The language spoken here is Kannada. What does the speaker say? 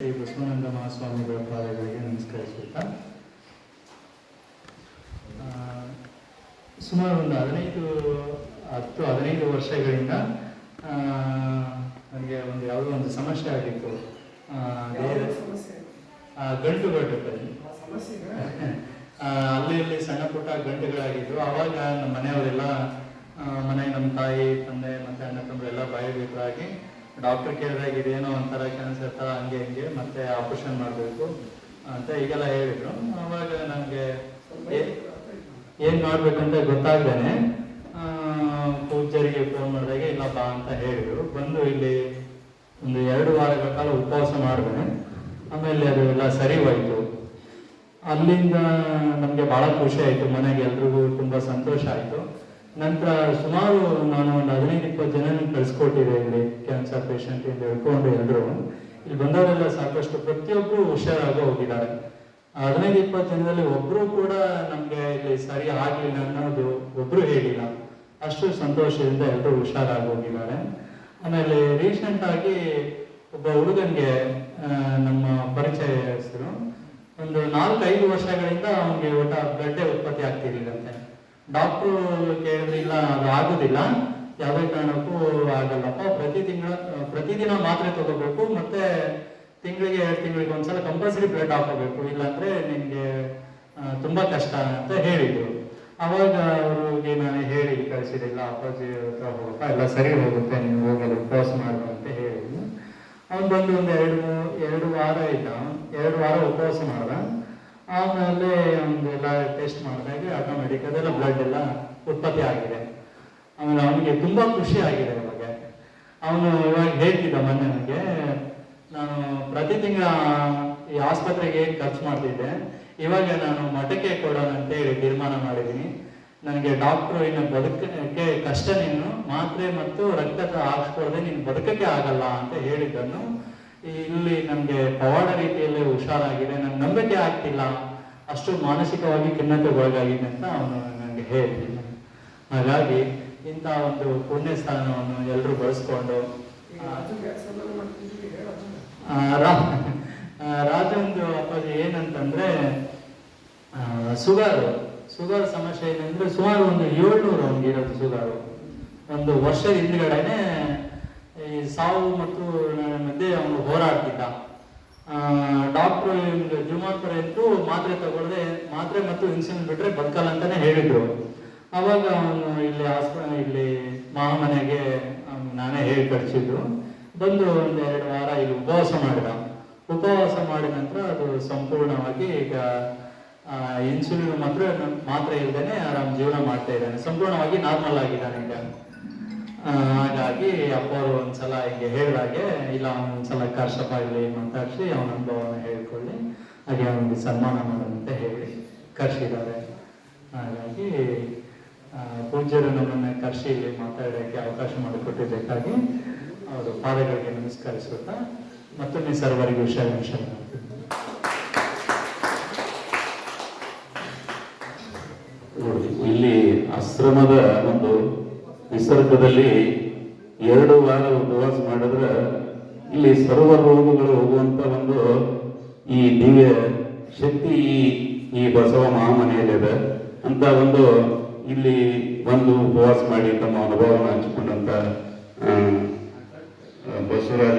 ಶ್ರೀ ಬಸವಾನಂದ ಮಹಾಸ್ವಾಮಿಗಳ ಪಾದಗಳಿಗೆ ನಮಸ್ಕರಿಸುತ್ತಾ ಸುಮಾರು ಒಂದು 15 ವರ್ಷಗಳಿಂದ ನನಗೆ ಯಾವುದೋ ಒಂದು ಸಮಸ್ಯೆ ಆಗಿತ್ತು. ಗಂಟು ಅಲ್ಲಿ ಸಣ್ಣ ಪುಟ್ಟ ಗಂಟುಗಳಾಗಿದ್ದು. ಆವಾಗ ನಮ್ಮ ಮನೆಯವರೆಲ್ಲ ಮನೆಗೆ ನಮ್ಮ ತಾಯಿ ತಂದೆ ಮತ್ತು ಅಣ್ಣ ತಮ್ಮರೆಲ್ಲ ಭಯಭೀತರಾಗಿ ಡಾಕ್ಟರ್ ಕೇಳಿದಾಗ ಇದೇನೋ ಒಂಥರ ಕ್ಯಾನ್ಸರ್ ಥರ ಹಂಗೆ ಮತ್ತೆ ಆಪರೇಷನ್ ಮಾಡಬೇಕು ಅಂತ ಈಗೆಲ್ಲ ಹೇಳಿದ್ರು. ಆವಾಗ ನನಗೆ ಏನು ಮಾಡಬೇಕಂತ ಗೊತ್ತಾಗ್ದೇನೆ ಪೂಜ್ಯರಿಗೆ ಫೋನ್ ಮಾಡಿದಾಗ ಇಲ್ಲ ಬಾ ಅಂತ ಹೇಳಿದರು. ಬಂದು ಇಲ್ಲಿ ಒಂದು 2 ವಾರಗಳ ಕಾಲ ಉಪವಾಸ ಮಾಡಿದೆ. ಆಮೇಲೆ ಅದು ಎಲ್ಲ ಸರಿ ಹೋಯಿತು. ಅಲ್ಲಿಂದ ನಮಗೆ ಭಾಳ ಖುಷಿ ಆಯಿತು, ಮನೆಗೆ ಎಲ್ರಿಗೂ ತುಂಬ ಸಂತೋಷ ಆಯಿತು. ನಂತರ ಸುಮಾರು ನಾನು ಒಂದು 15-20 ಜನ ಕಳಿಸ್ಕೊಟ್ಟಿದ್ದೆ. ಇಲ್ಲಿ ಕ್ಯಾನ್ಸರ್ ಪೇಷಂಟ್ ಇಂದ ಹೇಳ್ಕೊಂಡು ಎಲ್ಲರೂ ಇಲ್ಲಿ ಬಂದವರೆಲ್ಲ ಸಾಕಷ್ಟು ಪ್ರತಿಯೊಬ್ಬರು ಹುಷಾರಾಗಿ ಹೋಗಿದ್ದಾರೆ. 15-20 ಜನದಲ್ಲಿ ಒಬ್ಬರು ಕೂಡ ನಮಗೆ ಇಲ್ಲಿ ಸರಿ ಆಗಲಿಲ್ಲ ಅನ್ನೋದು ಒಬ್ಬರು ಹೇಳಿಲ್ಲ. ಅಷ್ಟು ಸಂತೋಷದಿಂದ ಎಲ್ಲರೂ ಹುಷಾರಾಗಿ ಹೋಗಿದ್ದಾರೆ. ಆಮೇಲೆ ರೀಸೆಂಟ್ ಆಗಿ ಒಬ್ಬ ಹುಡುಗನಿಗೆ ನಮ್ಮ ಪರಿಚಯಸ್ಥರು ಒಂದು 4-5 ವರ್ಷಗಳಿಂದ ಅವನಿಗೆ ಒಟ್ಟ ಬ್ಲಡ್ ಉತ್ಪತ್ತಿ ಆಗ್ತಿರ್ಲಿಲ್ಲಂತೆ. ಡಾಕ್ಟ್ರು ಕೇಳಿದ್ರಿಲ್ಲ, ಅದು ಆಗೋದಿಲ್ಲ, ಯಾವುದೇ ಕಾರಣಕ್ಕೂ ಆಗಲ್ಲಪ್ಪ, ಪ್ರತಿದಿನ ಮಾತ್ರೆ ತಗೋಬೇಕು, ಮತ್ತೆ ತಿಂಗಳಿಗೆ 2 ತಿಂಗಳಿಗೆ ಒಂದ್ಸಲ ಕಂಪಲ್ಸರಿ ಬ್ಲಡ್ ಹಾಕೋಬೇಕು, ಇಲ್ಲಾಂದ್ರೆ ನಿಮಗೆ ತುಂಬಾ ಕಷ್ಟ ಅಂತ ಹೇಳಿದ್ರು. ಅವಾಗ ಅವ್ರಿಗೆ ನಾನು ಹೇಳಿ ಕಳಿಸಿದಿಲ್ಲ, ಅಪ್ಪಾಜಿ ಹತ್ರ ಹೋಗಪ್ಪ, ಎಲ್ಲ ಸರಿ ಹೋಗುತ್ತೆ, ನೀವು ಹೋಗಲು ಉಪವಾಸ ಮಾಡು ಅಂತ ಹೇಳಿದ್ರು. ಅವ್ನು ಬಂದು ಒಂದು 2 ವಾರ ಇದ್ದ. 2 ವಾರ ಉಪವಾಸ ಮಾಡ್ದ. ಆಮೇಲೆ ಒಂದೆಲ್ಲ ಟೆಸ್ಟ್ ಮಾಡಿದಾಗ ಆಟೋಮೆಟಿಕ್ ಅದೆಲ್ಲ ಬ್ಲಡ್ ಎಲ್ಲ ಉತ್ಪತ್ತಿ ಆಗಿದೆ. ಆಮೇಲೆ ಅವನಿಗೆ ತುಂಬಾ ಖುಷಿ ಆಗಿದೆ. ಅವನು ಇವಾಗ ಹೇಳ್ತಿದ್ದ ಮೊನ್ನೆ ನನಗೆ, ನಾನು ಪ್ರತಿ ತಿಂಗಳ ಈ ಆಸ್ಪತ್ರೆಗೆ ಖರ್ಚು ಮಾಡ್ತಿದ್ದೆ, ಇವಾಗ ನಾನು ಮಠಕ್ಕೆ ಕೊಡೋಣ ಅಂತೇಳಿ ತೀರ್ಮಾನ ಮಾಡಿದ್ದೀನಿ. ನನಗೆ ಡಾಕ್ಟ್ರು ಇನ್ನು ಬದುಕಕ್ಕೆ ಕಷ್ಟ, ನೀನು ಮಾತ್ರೆ ಮತ್ತು ರಕ್ತ ಹಾಕ್ಸ್ಕೊಳ್ದೆ ನೀನು ಬದುಕಕ್ಕೆ ಆಗಲ್ಲ ಅಂತ ಹೇಳಿದ್ದನ್ನು ಇಲ್ಲಿ ನನಗೆ ಪವಾಡ ರೀತಿಯಲ್ಲಿ ಹುಷಾರಾಗಿದೆ, ನನಗೆ ನಂಬಿಕೆ ಆಗ್ತಿಲ್ಲ, ಅಷ್ಟು ಮಾನಸಿಕವಾಗಿ ಖಿನ್ನತೆಗೊಳಗಾಗಿದೆ ಅಂತ ಅವನು ನನಗೆ ಹೇಳಿದ್ದೀನಿ. ಹಾಗಾಗಿ ಇಂಥ ಒಂದು ಪುಣ್ಯ ಸ್ಥಾನವನ್ನು ಎಲ್ಲರೂ ಬಳಸ್ಕೊಂಡು ರಾಜಂದು ಅಪ್ಪಾಜಿ ಏನಂತಂದ್ರೆ ಶುಗರ್ ಸಮಸ್ಯೆ ಏನಂದ್ರೆ ಸುಮಾರು ಒಂದು 700 ಅವನಿಗೆ ಇರೋದು ಶುಗರು. ಒಂದು ವರ್ಷದ ಹಿಂದ್ಗಡೆನೆ ಈ ಸಾವು ಮತ್ತು ಮಧ್ಯೆ ಅವನು ಹೋರಾಡ್ತಿದ್ದ. ಡಾಕ್ಟ್ರು ಜೀವಾಂತರ ಇತ್ತು, ಮಾತ್ರೆ ತಗೊಳ್ಳದೆ, ಮಾತ್ರೆ ಮತ್ತು ಇನ್ಸುಲಿನ್ ಬಿಟ್ರೆ ಬದುಕಲ್ಲ ಅಂತಾನೆ ಹೇಳಿದ್ರು. ಅವಾಗ ಅವನು ಇಲ್ಲಿ ಮಹಾಮನೆಗೆ ನಾನೇ ಹೇಳಿ ಕಳಿಸಿದ್ರು. ಬಂದು ಒಂದು 2 ವಾರ ಇಲ್ಲಿ ಉಪವಾಸ ಮಾಡಿದ ಮಾಡಿದ ನಂತರ ಅದು ಸಂಪೂರ್ಣವಾಗಿ ಈಗ ಇನ್ಸುಲಿನ್ ಮಾತ್ರೆ ಇಲ್ದೇನೆ ಆರಾಮ್ ಜೀವನ ಮಾಡ್ತಾ ಇದ್ದಾನೆ, ಸಂಪೂರ್ಣವಾಗಿ ನಾರ್ಮಲ್ ಆಗಿದ್ದಾನೆ ಈಗ. ಹಾಗಾಗಿ ಅಪ್ಪವರು ಒಂದ್ಸಲ ಹಿಂಗೆ ಹೇಳಿದಾಗೆ, ಇಲ್ಲ ಒಂದ್ಸಲ ಕರ್ಷಪ್ಪ ಇಲ್ಲಿ ಮಾತಾಡಿಸಿ ಅವನ ಅನುಭವನ ಹೇಳ್ಕೊಳ್ಳಿ, ಹಾಗೆ ಅವನಿಗೆ ಸನ್ಮಾನ ಮಾಡೋದಂತ ಹೇಳಿ ಕರ್ಸಿದ್ದಾರೆ. ಹಾಗಾಗಿ ಪೂಜ್ಯರು ನಮ್ಮನ್ನ ಕರ್ಸಿ ಇಲ್ಲಿ ಮಾತಾಡೋಕ್ಕೆ ಅವಕಾಶ ಮಾಡಿಕೊಟ್ಟಿದ್ದಕ್ಕಾಗಿ ಅವರು ಪಾದಗಳಿಗೆ ನಮಸ್ಕರಿಸುತ್ತಾ ಮತ್ತೊಮ್ಮೆ ಸರ್ವರಿಗೂ ಶರಣ. ಇಲ್ಲಿ ಆಶ್ರಮದ ಒಂದು ವಿಸರ್ಗದಲ್ಲಿ 2 ವಾರ ಉಪವಾಸ ಮಾಡಿದ್ರೆ ಇಲ್ಲಿ ಸರ್ವ ರೋಗಗಳು ಹೋಗುವಂತ ಒಂದು ಈ ದಿವ್ಯ ಶಕ್ತಿ ಈ ಬಸವ ಮಹಾಮನೆಯಲ್ಲಿದೆ ಅಂತ ಒಂದು ಇಲ್ಲಿ ಒಂದು ಉಪವಾಸ ಮಾಡಿ ತಮ್ಮ ಅನುಭವವನ್ನು ಹಂಚಿಕೊಂಡಂತ ಬಸವರಾಜ